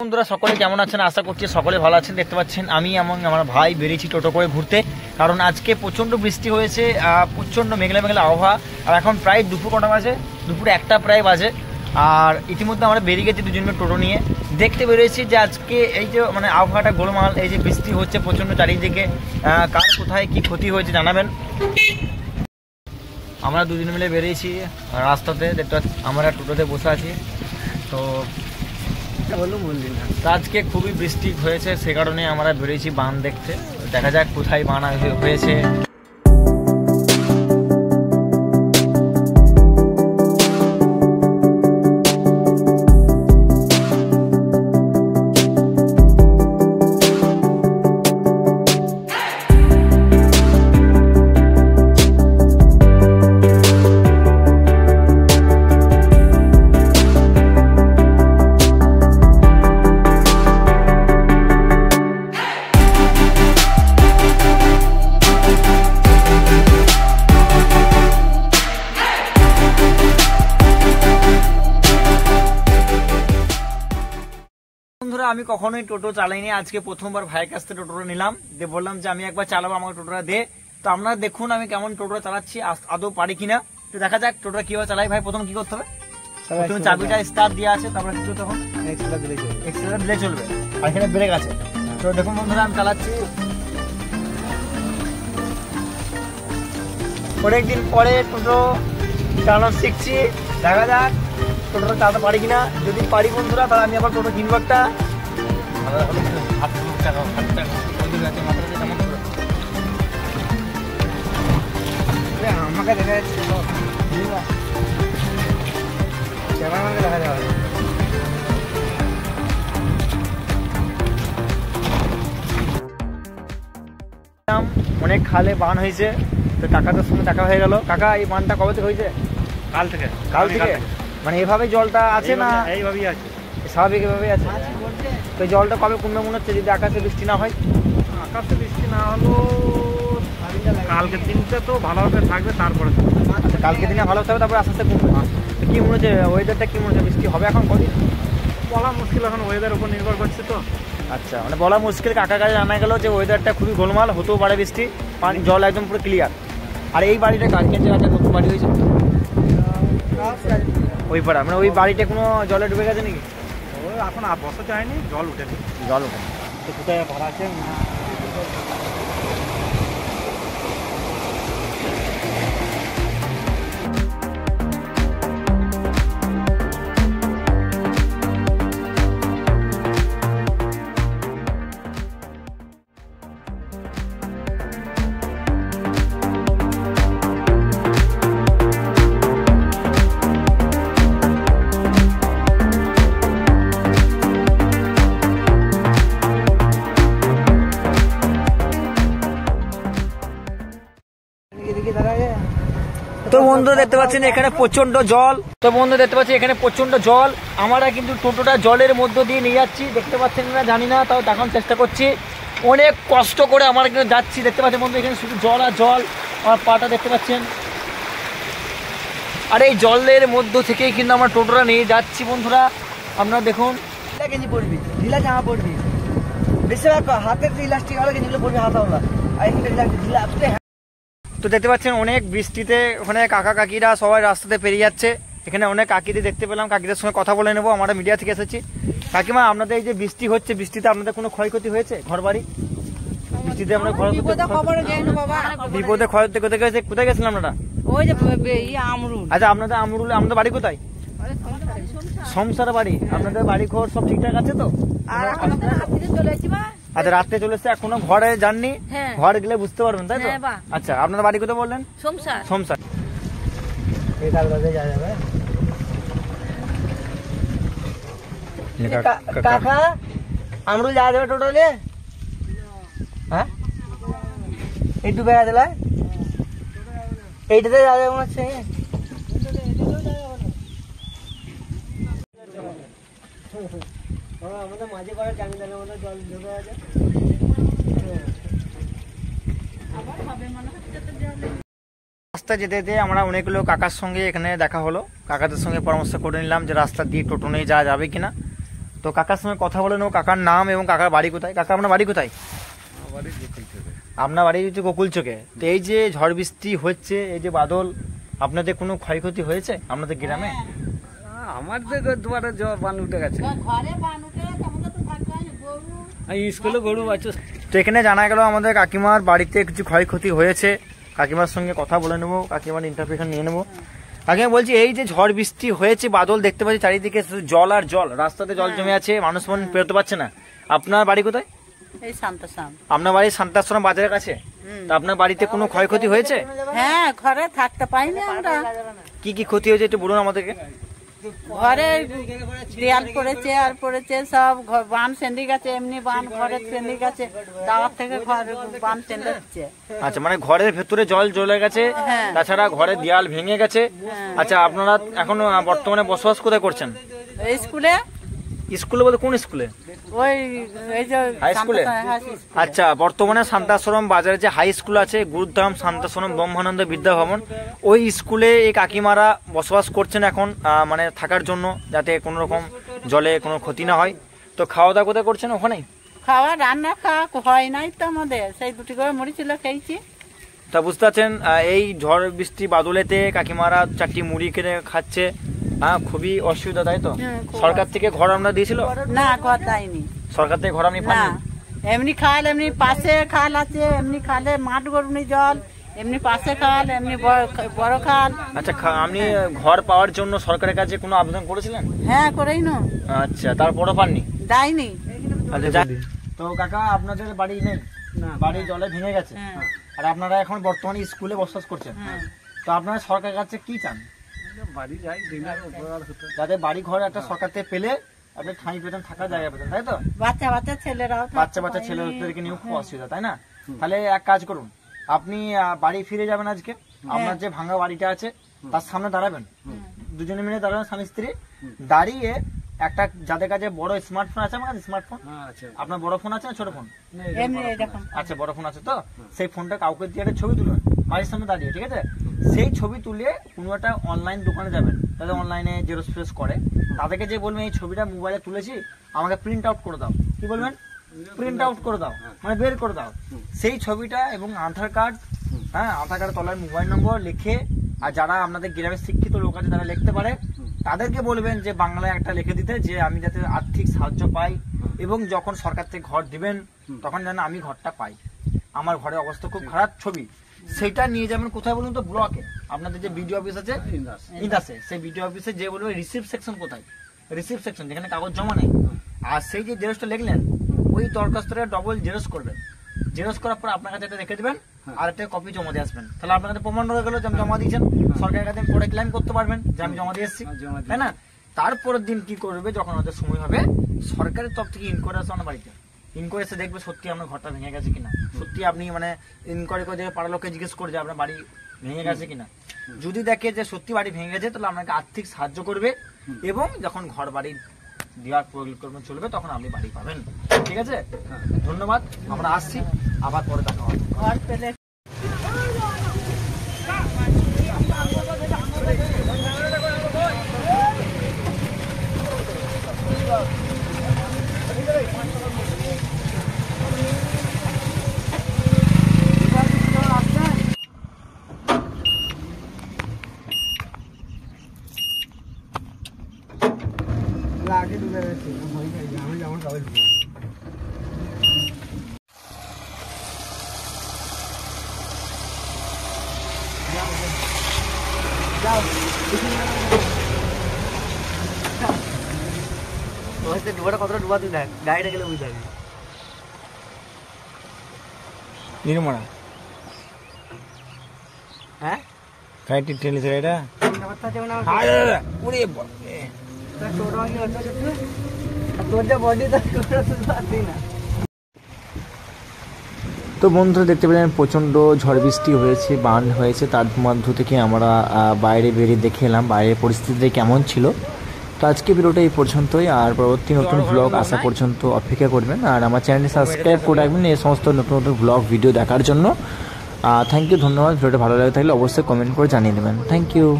বন্ধুরা সকলে কেমন আছেন? আশা করছি সকলে ভালো আছেন। দেখতে পাচ্ছেন আমি এবং আমার ভাই বেরিয়েছি টোটো করে ঘুরতে, কারণ আজকে প্রচণ্ড বৃষ্টি হয়েছে, প্রচণ্ড মেঘলা মেঘলা আবহাওয়া। আর এখন প্রায় দুপুর কটা বাজে, দুপুর একটা প্রায় বাজে। আর ইতিমধ্যে আমরা বেরিয়ে গেছি দুজন মিলে টোটো নিয়ে। দেখতে বেরিয়েছি যে আজকে এই যে মানে আবহাওয়াটা গোলমাল, এই যে বৃষ্টি হচ্ছে প্রচণ্ড চারিদিকে, কার কোথায় কি ক্ষতি হয়েছে জানাবেন। আমরা দুজন মিলে বেরিয়েছি রাস্তাতে, দেখতে পাচ্ছি আমরা টোটোতে বসে আছি। তো আজকে খুবই বৃষ্টি হয়েছে, সে কারণে আমরা বেরিয়েছি বান দেখতে। দেখা যাক কোথায় বান হয়েছে। আমি কখনোই টোটো চালাইনি, আজকে প্রথমবার ভাইয়ের কাছ থেকে টোটোটা নিলাম, দিয়ে বললাম যে আমি একবার চালাবো, আমাকে টোটোটা দে। তো আপনারা দেখুন আমি কেমন টোটোটা চালাচ্ছি, আদৌ পারি কিনা। তো দেখা যাক টোটোটা কিভাবে চালাই। ভাই প্রথম কি করতে হবে? প্রথমে চাবিটা স্টার্ট দেওয়া আছে, তারপরে কিছু তখন এক্সেলারেটর দিলে চলবে, আর এখানে ব্রেক আছে। তো দেখুন বন্ধুরা আমি চালাচ্ছি, অনেকদিন পরে টোটো চালানো শিখছি। দেখা যাক টোটোটা চালাতে পারি কিনা। যদি পারি বন্ধুরা তাহলে আমি আবার টোটো কিনবো একটা। আমাকে দেখা যাচ্ছে দেখা যাবে। অনেক খালে বান হয়েছে, তো কাকাদের সঙ্গে দেখা হয়ে গেল। কাকা এই বানটা কবে থেকে হয়েছে? কাল থেকে। কাল থেকে মানে এভাবে জলটা আছে না? এইভাবেই আছে, স্বাভাবিক এভাবেই আছে। তো জলটা কবে কমবে মনে হচ্ছে, যদি আকাশে বৃষ্টি না হয়? আকাশে বৃষ্টি না হলো কালকে দিনটা তো ভালোভাবে থাকবে, তারপরে কালকে দিনে ভালো থাকবে, তারপরে আস্তে আস্তে কমবে। কি মনে হচ্ছে ওয়েদারটা, কি মনে হচ্ছে বৃষ্টি হবে এখন কদিন? বলা মুশকিল, এখন ওয়েদার উপর নির্ভর করছে তো। আচ্ছা, মানে বলা মুশকিল। কাকার কাছে জানা গেল যে ওয়েদারটা খুবই গোলমাল, হতেও পারে বৃষ্টি, পানি জল একদম পুরো ক্লিয়ার। আর এই বাড়িটা কালকের জায়গাটা নতুন বাড়ি হয়েছে ওই পাড়া, মানে ওই বাড়িটা কোনো জলে ডুবে গেছে নাকি? ওই এখন আর বসা যায়নি, জল উঠেনি। জল ওঠে তো কোথায় ভরা আছে না? তো বন্ধু দেখতে পাচ্ছেন এখানে প্রচন্ড জল। তো বন্ধু দেখতে পাচ্ছি এখানে প্রচন্ড জল। আমরা কিন্তু টোটোটা জলের মধ্য দিয়ে নিয়ে যাচ্ছি, দেখতে পাচ্ছেন না জানি না, তাও দেখানোর চেষ্টা করছি। অনেক কষ্ট করে আমরা কিন্তু যাচ্ছি, দেখতে পাচ্ছেন বন্ধু এখানে শুধু জল আর জল। আমার পাটা দেখতে পাচ্ছেন, আর এই জলের মধ্য থেকেই কিন্তু আমরা টোটোটা নিয়ে যাচ্ছি বন্ধুরা। আপনারা দেখুন, গেঞ্জি পরবি, ঢিলা জামা পরবি, বেশিরভাগ হাতের যে ইলাস্টিক হলো গেঞ্জিগুলো পরবি হাতাওয়ালা, আর এখানে ঢিলা। তো দেখতে পাচ্ছেন অনেক বৃষ্টিতে ওখানে কাকা কাকিরা সবাই রাস্তাতে পেরিয়ে যাচ্ছে। এখানে অনেক কাকিদের দেখতে পেলাম, কাকিদের সঙ্গে কথা বলে নেবো। আমরা মিডিয়া থেকে এসেছি। কাকিমা, আপনাদের এই যে বৃষ্টি হচ্ছে, বৃষ্টিতে আপনাদের কোনো ক্ষয়ক্ষতি হয়েছে ঘর বাড়ি? বৃষ্টিতে আমরা বিপদে ক্ষয় করতে গেছে। কোথায় গেছিলাম আপনারা? আচ্ছা, আপনাদের আমরুল, আমাদের বাড়ি কোথায়? সংসার বাড়ি। আপনাদের বাড়ি ঘর সব ঠিকঠাক আছে তো? আচ্ছা, রাত্রে চলে এসছে, এখনো ঘরে যাননি? ঘরে গেলে বুঝতে পারবেন, তাই তো? আচ্ছা, আপনার বাড়ি কোথায় বললেন? সংসার। কাকা আমরুল যাওয়া যাবে টোটালে? হ্যাঁ, একটু বেড়া দিলে এইটাতে যাওয়া যাবে মনে হচ্ছে। আমাদের মাঝে করে ট্যাঙ্কির মধ্যে জল ঢুকে আছে। রাস্তা যেতে যেতে আমরা অনেকগুলো কাকার সঙ্গে এখানে দেখা হলো। কাকাদের সঙ্গে পরামর্শ করে নিলাম যে রাস্তা দিয়ে টোটো নিয়ে যাওয়া যাবে কিনা। তো কাকার সঙ্গে কথা বলে নেবো, কাকার নাম এবং কাকার বাড়ি কোথায়। কাকা আপনার বাড়ি কোথায়? আপনার বাড়ি হচ্ছে গোকুলচকে। তো এই যে ঝড় বৃষ্টি হচ্ছে, এই যে বাদল, আপনাদের কোনো ক্ষয়ক্ষতি হয়েছে আপনাদের গ্রামে? আমাদের দুয়ারে বান উঠে গেছে, স্কুলে গরু বাচ্চা। তো এখানে জানা গেল আমাদের কাকিমার বাড়িতে কিছু ক্ষয়ক্ষতি হয়েছে। কাকিমার সঙ্গে কথা বলে নেবো, কাকিমার ইন্টারভিউ নিয়ে নেবো। কাকিমা বলছি, এই যে ঝড় বৃষ্টি হয়েছে, বাদল দেখতে পাচ্ছি চারিদিকে শুধু জল আর জল, রাস্তাতে জল জমে আছে, মানুষ মন বেরোতে পারছে না। আপনার বাড়ি কোথায়? এই শান্তাশ্রম। আপনার বাড়ি শান্তাশ্রম বাজারের কাছে। তো আপনার বাড়িতে কোনো ক্ষয়ক্ষতি হয়েছে? হ্যাঁ, ঘরে থাকতে পাইনি আমরা। কি কি ক্ষতি হয়েছে একটু বলুন আমাদেরকে। ঘরে দেয়াল পড়েছে আর পড়েছে সব, বান সেন্দি গেছে, এমনি বান ঘরে সেন্দি গেছে, দাওয়ার থেকে ঘর বান সেন্দি দিচ্ছে। আচ্ছা, মানে ঘরের ভেতরে জল চলে গেছে, তাছাড়া ঘরের দেয়াল ভেঙে গেছে। আচ্ছা, আপনারা এখন বর্তমানে বসবাস কোথায় করছেন? স্কুলে। স্কুলে বলতে কোন স্কুলে? ওই এই যে হাই স্কুলে। আচ্ছা, বর্তমানে শান্তাশ্রম বাজারে যে হাই স্কুল আছে, গুরুধাম শান্তাশ্রম ব্রহ্মানন্দ বিদ্যা ভবন, ওই স্কুলে এই কাকিমারা বসবাস করছেন এখন, মানে থাকার জন্য, যাতে কোনো রকম জলে কোনো ক্ষতি না হয়। তো খাওয়া দাওয়া কোথায় করছেন? ওখানেই খাওয়া রান্না খাওয়া হয় নাই তো আমাদের, সেই দুটি করে মুড়ি ছিল খেয়েছি। তা বুঝতে পারছেন, এই ঝড় বৃষ্টি বাদলেতে কাকিমারা 4টি মুড়ি কিনে খাচ্ছে। খুবই অসুবিধা, তাই তো? সরকার থেকে ঘর আমরা দিয়েছিল? না, ঘর দেয়নি সরকার থেকে ঘর আপনি না। পাননি? এমনি খাল, এমনি পাশে খাল আছে, এমনি খালে মাঠ গরুনি জল, এমনি পাশে খাল, এমনি বড় খাল। আচ্ছা, আপনি ঘর পাওয়ার জন্য সরকারের কাছে কোনো আবেদন করেছিলেন? হ্যাঁ, করেই নো। আচ্ছা, তারপরও পাননি? দেয়নি। আচ্ছা, তো কাকা আপনাদের বাড়ি নেই? বাড়ি জলে ভেঙে গেছে, আর আপনারা এখন বর্তমানে স্কুলে বসবাস করছেন। তো আপনারা সরকারের কাছে কি চান? যাতে বাড়ি ঘর একটা সরকার থেকে পেলে আপনি ঠাঁই পেতেন, থাকার জায়গা পেতেন, তাই তো? বাচ্চা ছেলেরাও, বাচ্চা ছেলেদেরকে নিয়েও খুব অসুবিধা, তাই না? তাহলে এক কাজ করুন, আপনি বাড়ি ফিরে যাবেন আজকে, আপনার যে ভাঙা বাড়িটা আছে তার সামনে দাঁড়াবেন, দুজনে মিলে দাঁড়াবেন স্বামী স্ত্রী, দাঁড়িয়ে একটা, যাদের কাছে বড় স্মার্টফোন আছে, আমার কাছে স্মার্টফোন, আপনার বড় ফোন আছে না ছোট ফোন? আচ্ছা, বড় ফোন আছে। তো সেই ফোনটা কাউকে দিয়ে একটা ছবি তুলবেন বাড়ির সামনে দাঁড়িয়ে, ঠিক আছে? সেই ছবি তুলে কোনো একটা অনলাইন দোকানে যাবেন, তাদের অনলাইনে জেরক্স ফেরক্স করে, তাদেরকে যে বলবেন এই ছবিটা মোবাইলে তুলেছি, আমাকে প্রিন্ট আউট করে দাও। কি বলবেন? প্রিন্ট আউট করে দাও, মানে বের করে দাও সেই ছবিটা, এবং আধার কার্ড, আধার কার্ড তলার মোবাইল নম্বর লিখে, আর যারা আপনাদের গ্রামের শিক্ষিত লোক আছে তারা লিখতে পারে, তাদেরকে বলবেন যে বাংলায় একটা লিখে দিতে, যে আমি যাতে আর্থিক সাহায্য পাই, এবং যখন সরকার থেকে ঘর দিবেন তখন যেন আমি ঘরটা পাই, আমার ঘরের অবস্থা খুব খারাপ, ছবি সেটা নিয়ে যাবেন কোথায় বলুন তো? ব্লকে, আপনাদের যে বিডিও অফিস আছে ইন্দাসে, সেই বিডিও অফিসে যে বলবে রিসিভ সেকশন কোথায়, রিসিভ সেকশন যেখানে কাগজ জমা নেই, আর সেই যে জেরক্সটা লিখলেন ওই দরখাস্তটা ডবল জেরক্স করবেন, জেরক্স করার পর আপনার কাছে রেখে দেবেন, আর একটা কপি জমা দিয়ে আসবেন। তাহলে আপনার কাছে প্রমাণ হয়ে গেল যে আমি জমা দিয়েছেন, সরকারের কাছে পরে ক্লেম করতে পারবেন যে আমি জমা দিয়ে এসেছি, তাই না? তারপরের দিন কি করবে, যখন ওদের সময় হবে, সরকারের তরফ থেকে ইনকোয়ারি আসবে আমার বাড়িতে, ইনকোয়ারি এসে দেখবে সত্যি আপনার ঘরটা ভেঙে গেছে কিনা, সত্যি আপনি মানে ইনকোয়ারি করে দেখে পাড়ার লোককে জিজ্ঞেস করে যে আপনার বাড়ি ভেঙে গেছে কিনা। যদি দেখে যে সত্যি বাড়ি ভেঙে গেছে, তাহলে আপনাকে আর্থিক সাহায্য করবে, এবং যখন ঘর বাড়ি দেওয়ার পরিকল্পনা চলবে তখন আপনি বাড়ি পাবেন। ঠিক আছে, ধন্যবাদ, আমরা আসছি, আবার পরে দেখা হবে। ঘর পেলে আগে ডুবে গেছে, আমি যেমন কাগজ ডুবাটা কতটা ডুবা তুই দেখ, গাড়িটা গেলে বুঝতে পারবি। নির্মলা, হ্যাঁ, গাড়িটি টেনেছে গাড়িটা। তো বন্ধুরা দেখতে পেলেন প্রচণ্ড ঝড় বৃষ্টি হয়েছে, বান হয়েছে, তার মধ্য থেকে আমরা বাইরে বেরিয়ে দেখে এলাম বাইরের পরিস্থিতি কেমন ছিল। তো আজকে ভিডিওটা এই পর্যন্তই, আর পরবর্তী নতুন ব্লগ আসা পর্যন্ত অপেক্ষা করবেন, আর আমার চ্যানেলটি সাবস্ক্রাইব করে রাখবেন এই সমস্ত নতুন নতুন ব্লগ ভিডিও দেখার জন্য। থ্যাংক ইউ, ধন্যবাদ। ভিডিওটা ভালো লাগে থাকলে অবশ্যই কমেন্ট করে জানিয়ে দেবেন। Thank you.